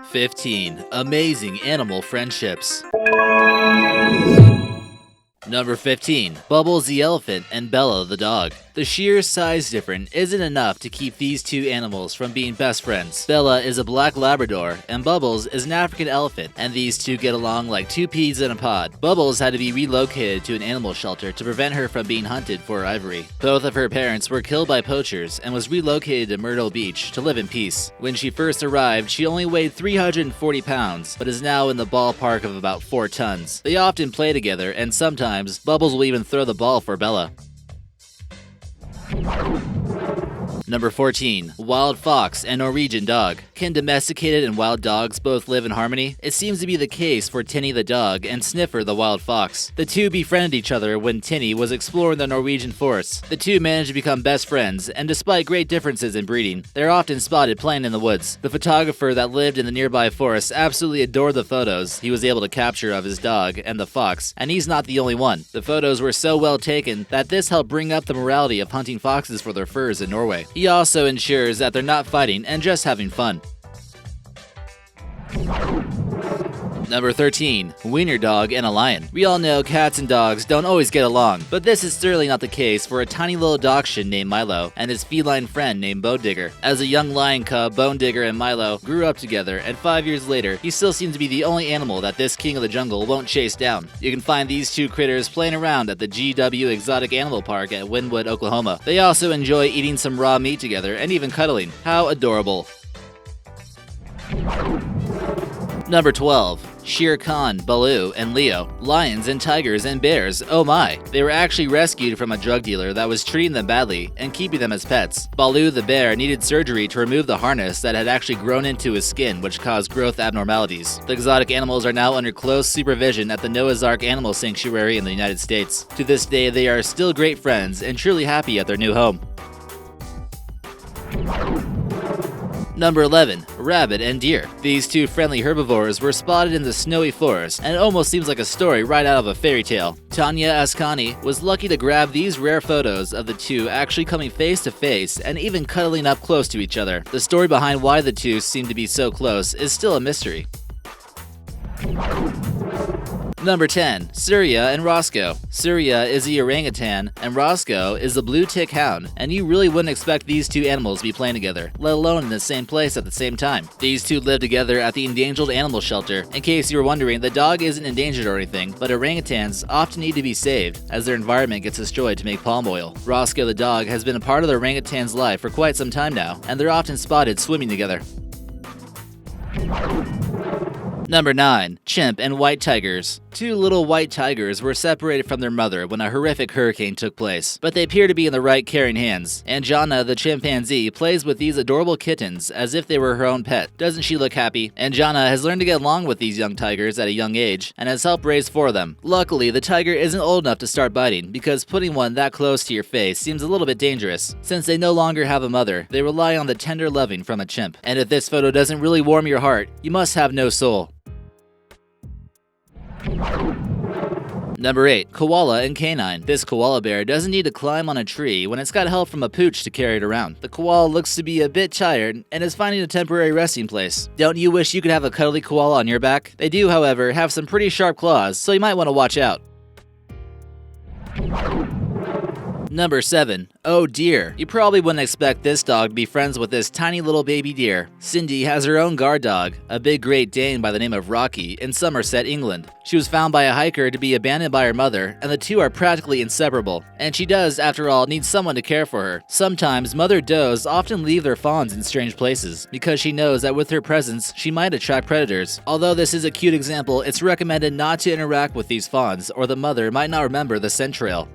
15. Amazing animal friendships. Number 15. Bubbles the elephant and Bela the dog. The sheer size difference isn't enough to keep these two animals from being best friends. Bela is a black Labrador, and Bubbles is an African elephant, and these two get along like two peas in a pod. Bubbles had to be relocated to an animal shelter to prevent her from being hunted for her ivory. Both of her parents were killed by poachers and was relocated to Myrtle Beach to live in peace. When she first arrived, she only weighed 340 pounds, but is now in the ballpark of about 4 tons. They often play together, and sometimes Bubbles will even throw the ball for Bela. Number 14. Wild Fox and Norwegian Dog. Can domesticated and wild dogs both live in harmony? It seems to be the case for Tinny the dog and Sniffer the wild fox. The two befriended each other when Tinny was exploring the Norwegian forests. The two managed to become best friends, and despite great differences in breeding, they're often spotted playing in the woods. The photographer that lived in the nearby forest absolutely adored the photos he was able to capture of his dog and the fox, and he's not the only one. The photos were so well taken that this helped bring up the morality of hunting foxes for their furs in Norway. He also ensures that they're not fighting and just having fun. Number 13. Wiener Dog and a Lion. We all know cats and dogs don't always get along, but this is certainly not the case for a tiny little dachshund named Milo and his feline friend named Bone Digger. As a young lion cub, Bone Digger and Milo grew up together, and 5 years later, he still seems to be the only animal that this king of the jungle won't chase down. You can find these two critters playing around at the GW Exotic Animal Park at Wynwood, Oklahoma. They also enjoy eating some raw meat together and even cuddling. How adorable. Number 12. Shere Khan, Baloo, and Leo. Lions and tigers and bears, oh my. They were actually rescued from a drug dealer that was treating them badly and keeping them as pets. Baloo the bear needed surgery to remove the harness that had actually grown into his skin, which caused growth abnormalities. The exotic animals are now under close supervision at the Noah's Ark Animal Sanctuary in the United States. To this day, they are still great friends and truly happy at their new home. Number 11. Rabbit and deer. These two friendly herbivores were spotted in the snowy forest, and it almost seems like a story right out of a fairy tale. Tanya Ascani was lucky to grab these rare photos of the two actually coming face to face and even cuddling up close to each other. The story behind why the two seem to be so close is still a mystery. Number 10. Surya and Roscoe. Surya is the orangutan, and Roscoe is the blue tick hound, and you really wouldn't expect these two animals to be playing together, let alone in the same place at the same time. These two live together at the Endangered Animal Shelter. In case you were wondering, the dog isn't endangered or anything, but orangutans often need to be saved, as their environment gets destroyed to make palm oil. Roscoe the dog has been a part of the orangutan's life for quite some time now, and they're often spotted swimming together. Number 9. Chimp and white tigers. Two little white tigers were separated from their mother when a horrific hurricane took place, but they appear to be in the right caring hands. Anjana the chimpanzee plays with these adorable kittens as if they were her own pet. Doesn't she look happy? Anjana has learned to get along with these young tigers at a young age and has helped raise 4 of them. Luckily, the tiger isn't old enough to start biting, because putting one that close to your face seems a little bit dangerous. Since they no longer have a mother, they rely on the tender loving from a chimp. And if this photo doesn't really warm your heart, you must have no soul. Number 8. Koala and K9. This koala bear doesn't need to climb on a tree when it's got help from a pooch to carry it around. The koala looks to be a bit tired and is finding a temporary resting place. Don't you wish you could have a cuddly koala on your back? They do, however, have some pretty sharp claws, so you might want to watch out. Number 7. Oh dear. You probably wouldn't expect this dog to be friends with this tiny little baby deer. Cindy has her own guard dog, a big Great Dane by the name of Rocky, in Somerset, England. She was found by a hiker to be abandoned by her mother, and the two are practically inseparable. And she does, after all, need someone to care for her. Sometimes mother does often leave their fawns in strange places, because she knows that with her presence, she might attract predators. Although this is a cute example, it's recommended not to interact with these fawns, or the mother might not remember the scent trail.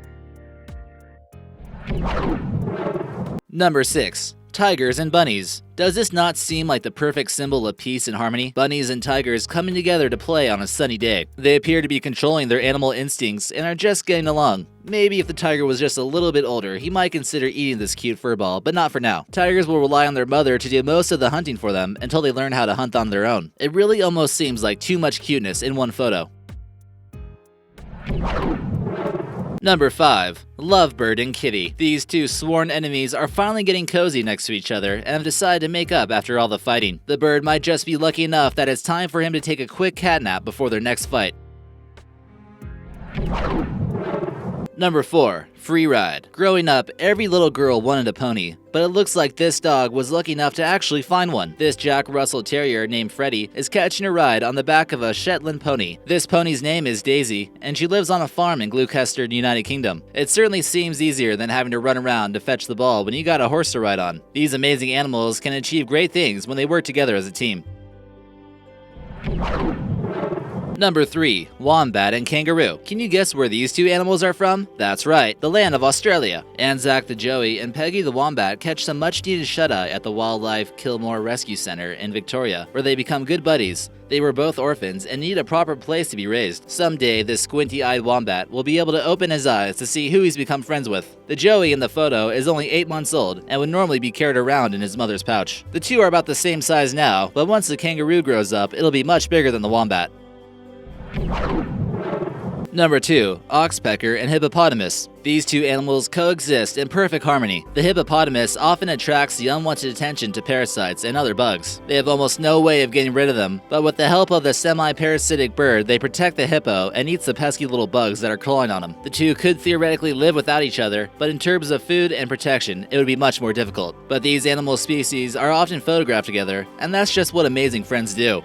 Number 6. Tigers and bunnies. Does this not seem like the perfect symbol of peace and harmony? Bunnies and tigers coming together to play on a sunny day. They appear to be controlling their animal instincts and are just getting along. Maybe if the tiger was just a little bit older, he might consider eating this cute furball, but not for now. Tigers will rely on their mother to do most of the hunting for them until they learn how to hunt on their own. It really almost seems like too much cuteness in one photo. Number 5. Lovebird and Kitty. These two sworn enemies are finally getting cozy next to each other and have decided to make up after all the fighting. The bird might just be lucky enough that it's time for him to take a quick cat nap before their next fight. Number 4. Free Ride. Growing up, every little girl wanted a pony, but it looks like this dog was lucky enough to actually find one. This Jack Russell Terrier named Freddie is catching a ride on the back of a Shetland pony. This pony's name is Daisy, and she lives on a farm in Gloucester, United Kingdom. It certainly seems easier than having to run around to fetch the ball when you got a horse to ride on. These amazing animals can achieve great things when they work together as a team. Number 3. Wombat and Kangaroo. Can you guess where these two animals are from? That's right, the land of Australia. Anzac the Joey and Peggy the Wombat catch some much-needed shut-eye at the Wildlife Kilmore Rescue Center in Victoria, where they become good buddies. They were both orphans and need a proper place to be raised. Someday, this squinty-eyed wombat will be able to open his eyes to see who he's become friends with. The Joey in the photo is only 8 months old and would normally be carried around in his mother's pouch. The two are about the same size now, but once the kangaroo grows up, it'll be much bigger than the wombat. Number 2. Oxpecker and Hippopotamus. These two animals coexist in perfect harmony. The hippopotamus often attracts the unwanted attention to parasites and other bugs. They have almost no way of getting rid of them, but with the help of the semi-parasitic bird, they protect the hippo and eats the pesky little bugs that are crawling on them. The two could theoretically live without each other, but in terms of food and protection, it would be much more difficult. But these animal species are often photographed together, and that's just what amazing friends do.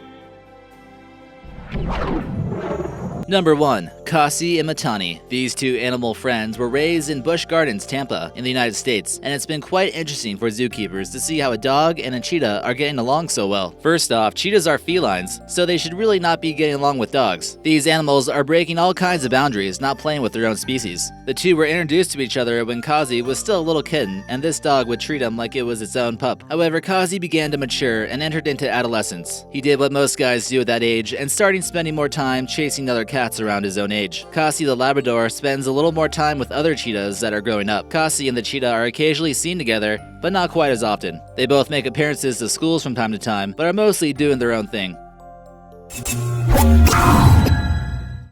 Number 1. Cassie and Matani. These two animal friends were raised in Busch Gardens, Tampa, in the United States, and it's been quite interesting for zookeepers to see how a dog and a cheetah are getting along so well. First off, cheetahs are felines, so they should really not be getting along with dogs. These animals are breaking all kinds of boundaries, not playing with their own species. The two were introduced to each other when Cassie was still a little kitten, and this dog would treat him like it was its own pup. However, Cassie began to mature and entered into adolescence. He did what most guys do at that age and started spending more time chasing other cats around his own age. Cassie the Labrador spends a little more time with other cheetahs that are growing up. Cassie and the cheetah are occasionally seen together, but not quite as often. They both make appearances to schools from time to time, but are mostly doing their own thing.